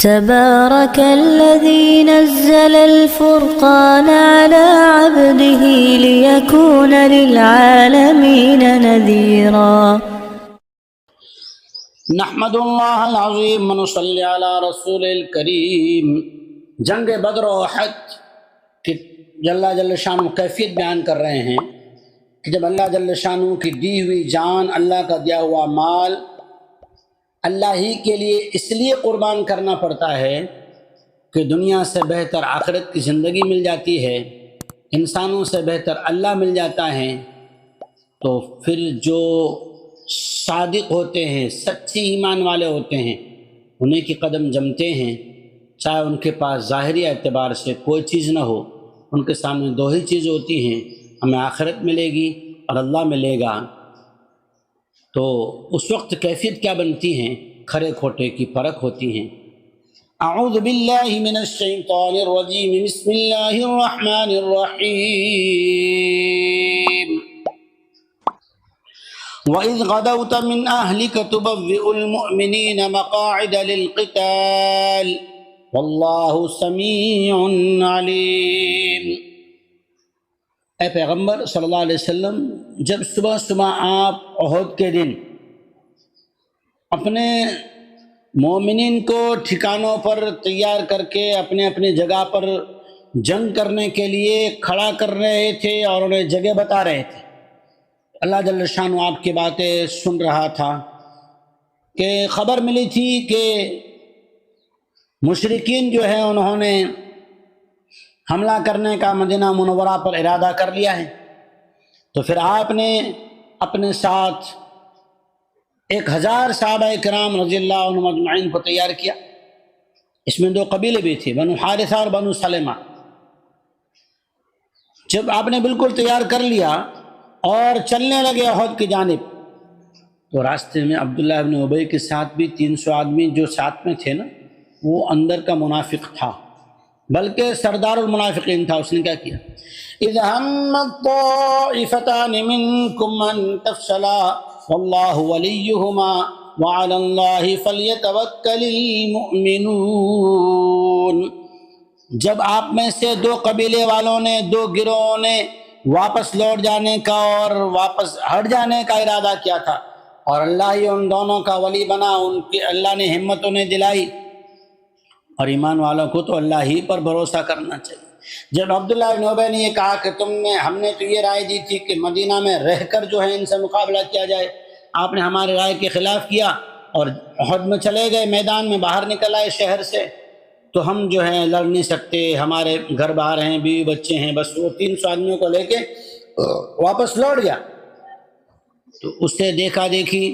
تبارك الذي نزل الفرقان على عبده ليكون للعالمين نذيرا نحمد اللہ العظیم ونصلی علی رسول الکریم۔ جنگ بدر و احد کی جل شانہ کیفیت بیان کر رہے ہیں کہ جب اللہ جل شانہ کی دی ہوئی جان، اللہ کا دیا ہوا مال اللہ ہی کے لیے اس لیے قربان کرنا پڑتا ہے کہ دنیا سے بہتر آخرت کی زندگی مل جاتی ہے، انسانوں سے بہتر اللہ مل جاتا ہے، تو پھر جو صادق ہوتے ہیں، سچی ایمان والے ہوتے ہیں، انہیں کی قدم جمتے ہیں، چاہے ان کے پاس ظاہری اعتبار سے کوئی چیز نہ ہو، ان کے سامنے دو ہی چیز ہوتی ہیں، ہمیں آخرت ملے گی اور اللہ ملے گا۔ تو اس وقت کیفیت کیا بنتی ہیں؟ کھرے کھوٹے کی پرکھ ہوتی ہیں۔ اعوذ باللہ من الشیطان الرجیم، بسم اللہ الرحمن الرحیم۔ وَإِذْ غَدَوْتَ مِنْ أَهْلِكَ تُبَوِّئُ الْمُؤْمِنِينَ مَقَاعِدَ لِلْقِتَالِ وَاللَّهُ سَمِيعٌ عَلِيمٌ۔ اے پیغمبر صلی اللہ علیہ وسلم، جب صبح صبح آپ احد کے دن اپنے مومنین کو ٹھکانوں پر تیار کر کے اپنے اپنے جگہ پر جنگ کرنے کے لیے کھڑا کر رہے تھے اور انہیں جگہ بتا رہے تھے، اللہ جل شانہ آپ کی باتیں سن رہا تھا کہ خبر ملی تھی کہ مشرکین جو ہیں انہوں نے حملہ کرنے کا مدینہ منورہ پر ارادہ کر لیا ہے۔ تو پھر آپ نے اپنے ساتھ 1000 صحابہ کرام رضی اللہ عنہم اجمعین کو تیار کیا۔ اس میں 2 قبیلے بھی تھے، بنو حارثہ اور بنو سلمہ۔ جب آپ نے بالکل تیار کر لیا اور چلنے لگے احد کی جانب، تو راستے میں عبداللہ ابن ابی کے ساتھ بھی 300 آدمی جو ساتھ میں تھے نا، وہ اندر کا منافق تھا، بلکہ سردار المنافقین تھا۔ اس نے کیا کیا؟ اذ ہمت طائفتان منکم ان تفشلا واللہ ولیہما وعلی اللہ فلیتوکل المؤمنون۔ جب آپ میں سے 2 قبیلے والوں نے، 2 گروہوں نے واپس لوٹ جانے کا اور واپس ہٹ جانے کا ارادہ کیا تھا، اور اللہ ہی ان دونوں کا ولی بنا، ان کی اللہ نے ہمت انہیں دلائی، اور ایمان والوں کو تو اللہ ہی پر بھروسہ کرنا چاہیے۔ جب عبداللہ بن ابی نے یہ کہا کہ ہم نے تو یہ رائے دی تھی کہ مدینہ میں رہ کر جو ہے ان سے مقابلہ کیا جائے، آپ نے ہمارے رائے کے خلاف کیا اور احد میں چلے گئے، میدان میں باہر نکل آئے شہر سے، تو ہم جو ہیں لڑ نہیں سکتے، ہمارے گھر باہر ہیں، بیوی بچے ہیں، بس وہ 300 آدمیوں کو لے کے واپس لوٹ گیا۔ تو اس سے دیکھا دیکھی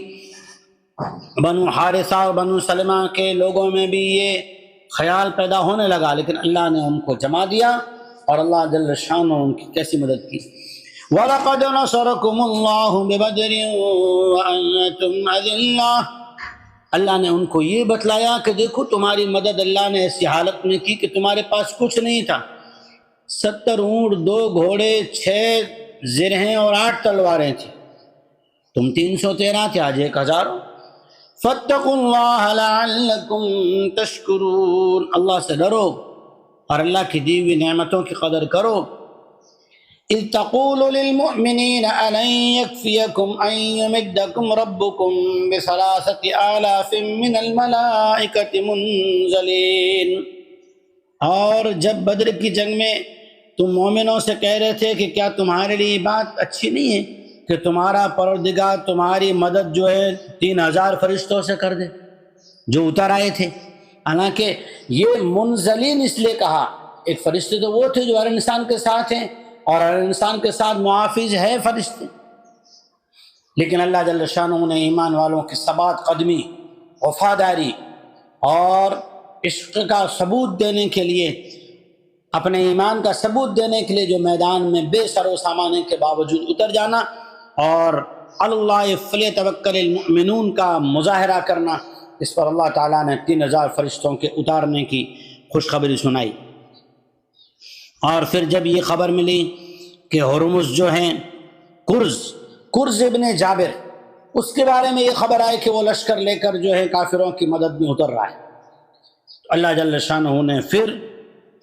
بنو حارثہ اور بنو سلمہ کے لوگوں میں بھی یہ خیال پیدا ہونے لگا، لیکن اللہ نے ان کو جما دیا، اور اللہ جل شانہ ان کی کیسی مدد کی۔ وَلَقَدْ نَصَرَكُمُ اللَّهُ بِبَدْرٍ وَأَنْتُمْ أَذِلَّةٌ۔ اللہ نے ان کو یہ بتلایا کہ دیکھو تمہاری مدد اللہ نے ایسی حالت میں کی کہ تمہارے پاس کچھ نہیں تھا، 70 اونٹ، 2 گھوڑے، 6 زرہیں اور 8 تلواریں تھیں، تم 313 تھے، آج 1000 ہو۔ فَاتَّقُوا اللَّهَ لَعَلَّكُمْ تَشْكُرُونَ، اللہ سے ڈرو اور اللہ کی دی ہوئی نعمتوں کی قدر کرو۔ اِذْ تَقُولُ لِلْمُؤْمِنِينَ أَلَنْ يَكْفِيَكُمْ أَنْ يُمِدَّكُمْ رَبُّكُمْ بِثَلَاثَةِ آلَافٍ مِّنَ الْمَلَائِكَةِ مُنْزَلِينَ۔ اور جب بدر کی جنگ میں تم مومنوں سے کہہ رہے تھے کہ کیا تمہارے لیے یہ بات اچھی نہیں ہے کہ تمہارا پروردگار تمہاری مدد جو ہے 3000 فرشتوں سے کر دے جو اتر آئے تھے۔ حالانکہ یہ منزلین اس لیے کہا، ایک فرشتے تو وہ تھے جو ہر انسان کے ساتھ ہیں، اور ہر انسان کے ساتھ محافظ ہے فرشتے، لیکن اللہ جل شانہ نے ایمان والوں کی ثبات قدمی، وفاداری اور عشق کا ثبوت دینے کے لیے، اپنے ایمان کا ثبوت دینے کے لیے جو میدان میں بے سر و سامانے کے باوجود اتر جانا اور اللہ فلیتوکل المؤمنون کا مظاہرہ کرنا، اس پر اللہ تعالیٰ نے 3000 فرشتوں کے اتارنے کی خوشخبری سنائی۔ اور پھر جب یہ خبر ملی کہ ہرمز جو ہیں کرز ابن جابر، اس کے بارے میں یہ خبر آئی کہ وہ لشکر لے کر جو ہے کافروں کی مدد میں اتر رہا ہے، اللہ جل شانہ نے پھر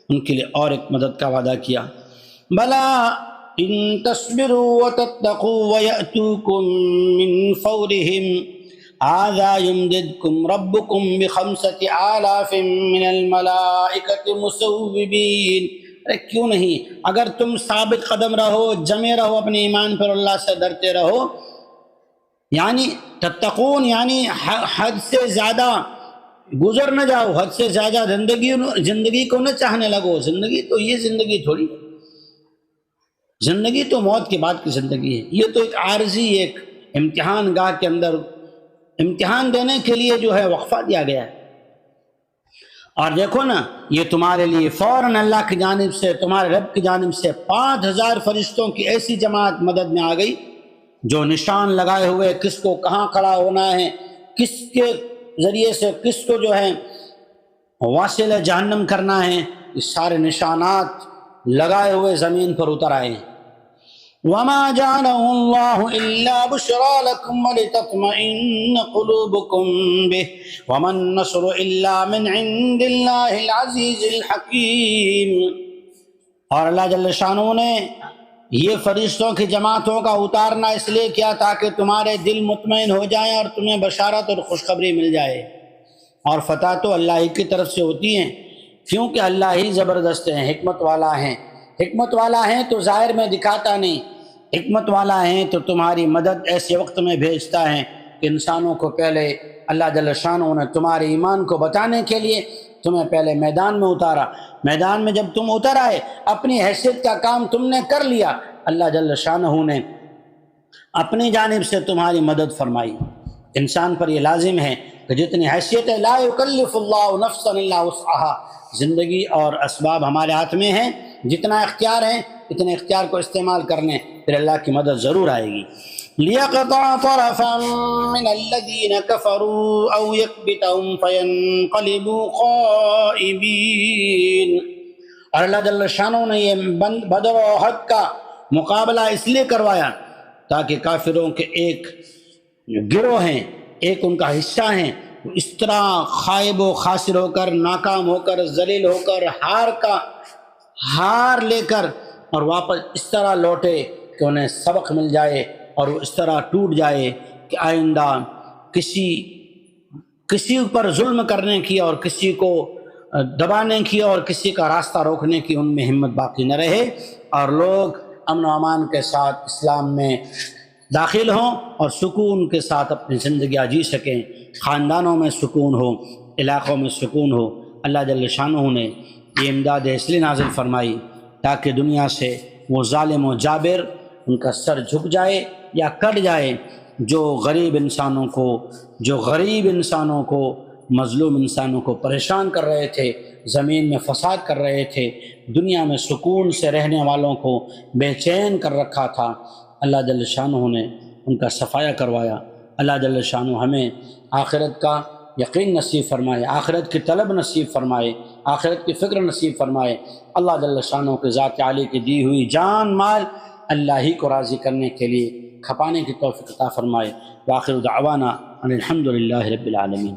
ان کے لیے اور ایک مدد کا وعدہ کیا، بلا ان تصبروا وتتقوا ويأتوكم من فورهم هذا يمددكم ربكم ب5,000 من الملائكة مسوبين۔ کیوں نہیں، اگر تم ثابت قدم رہو، جمے رہو اپنے ایمان پر، اللہ سے ڈرتے رہو، یعنی تتقون یعنی حد سے زیادہ گزر نہ جاؤ، حد سے زیادہ زندگی کو نہ چاہنے لگو۔ زندگی تو یہ زندگی تھوڑی، زندگی تو موت کے بعد کی زندگی ہے، یہ تو ایک عارضی ایک امتحان گاہ کے اندر امتحان دینے کے لیے جو ہے وقفہ دیا گیا ہے۔ اور دیکھو نا، یہ تمہارے لیے فوراً اللہ کی جانب سے، تمہارے رب کی جانب سے 5,000 فرشتوں کی ایسی جماعت مدد میں آ گئی جو نشان لگائے ہوئے کس کو کہاں کھڑا ہونا ہے، کس کے ذریعے سے کس کو جو ہے واصل جہنم کرنا ہے، یہ سارے نشانات لگائے ہوئے زمین پر اتر آئے ہیں۔ وما جعله الله إلا بشرى لكم ولتطمئن قلوبكم به وما النصر إلا من عند الله العزيز الحكيم۔ اور اللہ جل شانہ نے یہ فرشتوں کی جماعتوں کا اتارنا اس لیے کیا تاکہ تمہارے دل مطمئن ہو جائیں اور تمہیں بشارت اور خوشخبری مل جائے۔ اور فتح تو اللہ ہی کی طرف سے ہوتی ہیں، کیونکہ اللہ ہی زبردست ہیں، حکمت والا ہیں۔ حکمت والا ہیں تو ظاہر میں دکھاتا نہیں، حکمت والا ہیں تو تمہاری مدد ایسے وقت میں بھیجتا ہے کہ انسانوں کو پہلے اللہ جل شانہ نے تمہارے ایمان کو بتانے کے لیے تمہیں پہلے میدان میں اتارا۔ میدان میں جب تم اتر آئے، اپنی حیثیت کا کام تم نے کر لیا، اللہ جل شانہ نے اپنی جانب سے تمہاری مدد فرمائی۔ انسان پر یہ لازم ہے کہ جتنی حیثیت ہے، لا یکلف اللہ نفسا الا وسعها، زندگی اور اسباب ہمارے ہاتھ میں ہیں، جتنا اختیار ہے اتنے اختیار کو استعمال کرنے، پھر اللہ کی مدد ضرور آئے گی۔ لِيَقْطَعَ طَرَفًا مِّنَ الَّذِينَ كَفَرُوا أَوْ يَكْبِتَهُمْ فَيَنْقَلِبُوا خَائِبِينَ۔ اور اللہ جل شانہ نے یہ بدر و احد کا مقابلہ اس لیے کروایا تاکہ کافروں کے ایک گروہ ہیں، ایک ان کا حصہ ہیں، وہ اس طرح خائب و خاسر ہو کر، ناکام ہو کر، ذلیل ہو کر، ہار لے کر اور واپس اس طرح لوٹے کہ انہیں سبق مل جائے اور وہ اس طرح ٹوٹ جائے کہ آئندہ کسی پر ظلم کرنے کی اور کسی کو دبانے کی اور کسی کا راستہ روکنے کی ان میں ہمت باقی نہ رہے، اور لوگ امن و امان کے ساتھ اسلام میں داخل ہوں اور سکون کے ساتھ اپنی زندگیاں جی سکیں، خاندانوں میں سکون ہو، علاقوں میں سکون ہو۔ اللہ جل شانہ نے یہ امداد اس لیے نازل فرمائی تاکہ دنیا سے وہ ظالم و جابر ان کا سر جھک جائے یا کٹ جائے، جو غریب انسانوں کو مظلوم انسانوں کو پریشان کر رہے تھے، زمین میں فساد کر رہے تھے، دنیا میں سکون سے رہنے والوں کو بے چین کر رکھا تھا۔ اللہ جل شانہ نے ان کا صفایا کروایا۔ اللہ جل شانہ ہمیں آخرت کا یقین نصیب فرمائے، آخرت کی طلب نصیب فرمائے، آخرت کی فکر نصیب فرمائے۔ اللہ جل شانہ کے ذات عالی کی دی ہوئی جان مال اللہ ہی کو راضی کرنے کے لیے کھپانے کی توفیق عطا فرمائے۔ وآخر دعوانا ان الحمد للہ رب العالمین۔